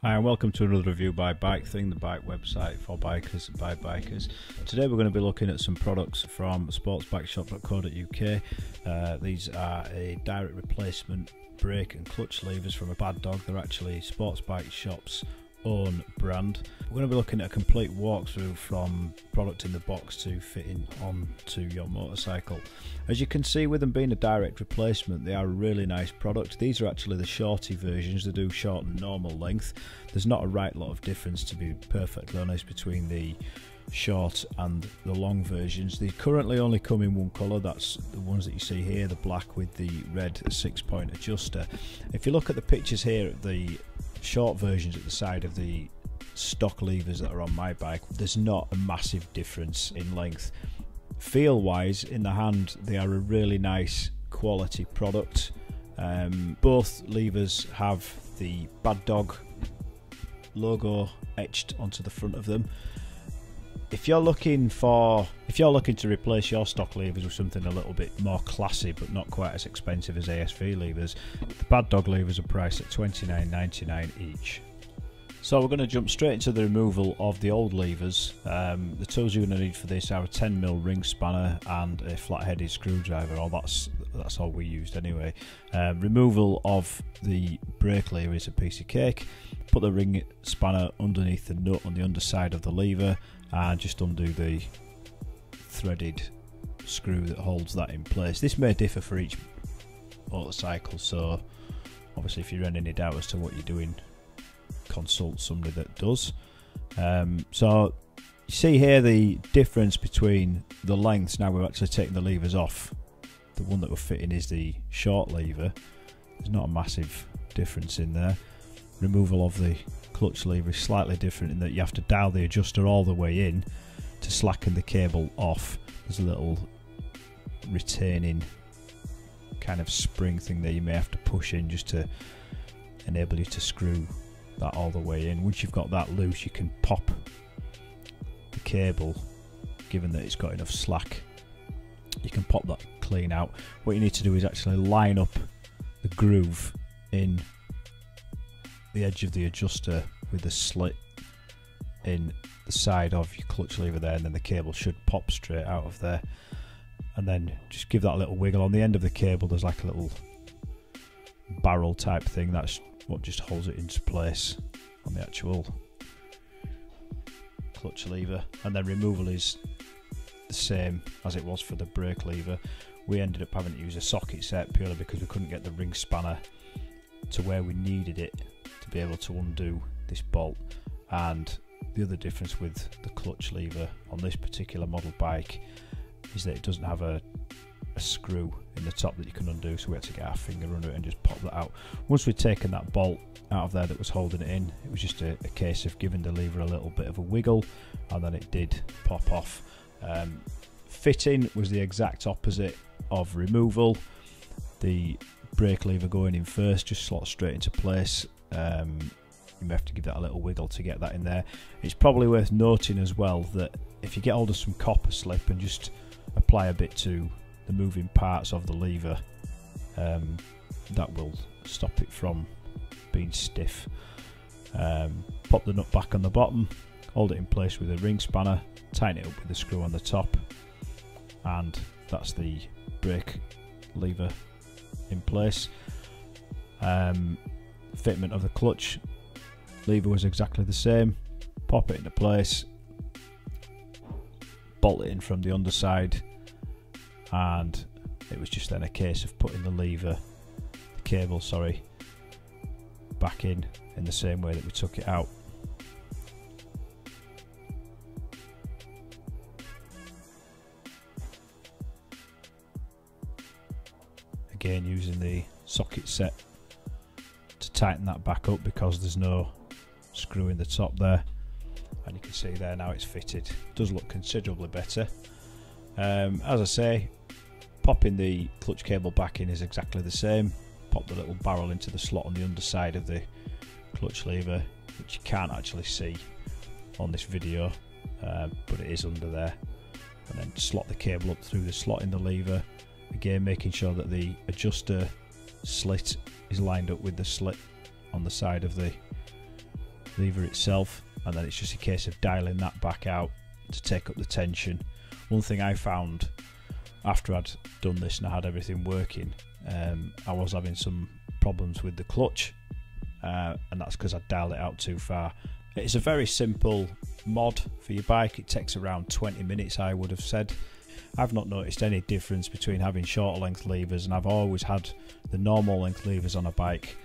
Hi and welcome to another review by Bike Thing, the bike website for bikers and by bikers. Today we're going to be looking at some products from sportsbikeshop.co.uk. These are a direct replacement brake and clutch levers from a BADDOG. They're actually Sports Bike Shop's own brand. We're going to be looking at a complete walkthrough from product in the box to fitting onto your motorcycle. As you can see, with them being a direct replacement, they are a really nice product. These are actually the shorty versions. They do short and normal length. There's not a right lot of difference, to be perfectly honest, between the short and the long versions. They currently only come in one colour. That's the ones that you see here, the black with the red 6-point adjuster. If you look at the pictures here at the short versions at the side of the stock levers that are on my bike, there's not a massive difference in length. Feel wise, in the hand, they are a really nice quality product. Both levers have the BADDOG logo etched onto the front of them. If you're looking to replace your stock levers with something a little bit more classy but not quite as expensive as ASV levers, the BADDOG levers are priced at $29.99 each. So we're going to jump straight into the removal of the old levers. The tools you're going to need for this are a 10mm ring spanner and a flat-headed screwdriver. That's all we used anyway. Removal of the brake lever is a piece of cake. Put the ring spanner underneath the nut on the underside of the lever and just undo the threaded screw that holds that in place. This may differ for each motorcycle, so obviously if you're in any doubt as to what you're doing, consult somebody that does. So you see here the difference between the lengths. Now we're actually taking the levers off. The one that we're fitting is the short lever. There's not a massive difference in there. Removal of the clutch lever is slightly different in that you have to dial the adjuster all the way in to slacken the cable off. There's a little retaining kind of spring thing there you may have to push in just to enable you to screw that all the way in. Once you've got that loose, you can pop the cable, given that it's got enough slack. You can pop that clean out. What you need to do is actually line up the groove in the edge of the adjuster with the slit in the side of your clutch lever there, and then the cable should pop straight out of there. And then just give that a little wiggle. On the end of the cable there's like a little barrel type thing. That's what just holds it into place on the actual clutch lever. And then removal is the same as it was for the brake lever. We ended up having to use a socket set purely because we couldn't get the ring spanner to where we needed it to be able to undo this bolt. And the other difference with the clutch lever on this particular model bike is that it doesn't have a screw in the top that you can undo, so we had to get our finger under it and just pop that out. Once we'd taken that bolt out of there that was holding it in, it was just a case of giving the lever a little bit of a wiggle, and then it did pop off. Fitting was the exact opposite of removal. The brake lever going in first just slots straight into place. You may have to give that a little wiggle to get that in there. It's probably worth noting as well that if you get hold of some copper slip and just apply a bit to the moving parts of the lever, that will stop it from being stiff. Pop the nut back on the bottom, hold it in place with a ring spanner, tighten it up with the screw on the top, and that's the brake lever in place. Fitment of the clutch lever was exactly the same. Pop it into place, bolt it in from the underside, and it was just then a case of putting the cable back in the same way that we took it out. Again, using the socket set to tighten that back up because there's no screw in the top there, and you can see there now it's fitted. It does look considerably better. As I say, popping the clutch cable back in is exactly the same. Pop the little barrel into the slot on the underside of the clutch lever, which you can't actually see on this video, but it is under there, and then slot the cable up through the slot in the lever, again making sure that the adjuster slit is lined up with the slit on the side of the lever itself, and then it's just a case of dialing that back out to take up the tension. One thing I found after I'd done this and I had everything working, I was having some problems with the clutch, and that's because I dialed it out too far. It's a very simple mod for your bike. It takes around 20 minutes, I would have said. I've not noticed any difference between having shorter length levers, and I've always had the normal length levers on a bike,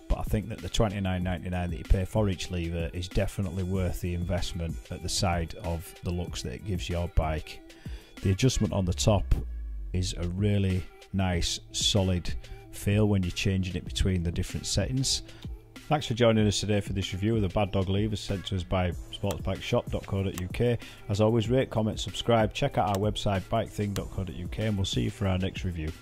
but I think that the $29.99 that you pay for each lever is definitely worth the investment at the side of the looks that it gives your bike. The adjustment on the top is a really nice solid feel when you're changing it between the different settings. Thanks for joining us today for this review of the BADDOG levers sent to us by sportsbikeshop.co.uk. As always, rate, comment, subscribe, check out our website bikething.co.uk, and we'll see you for our next review.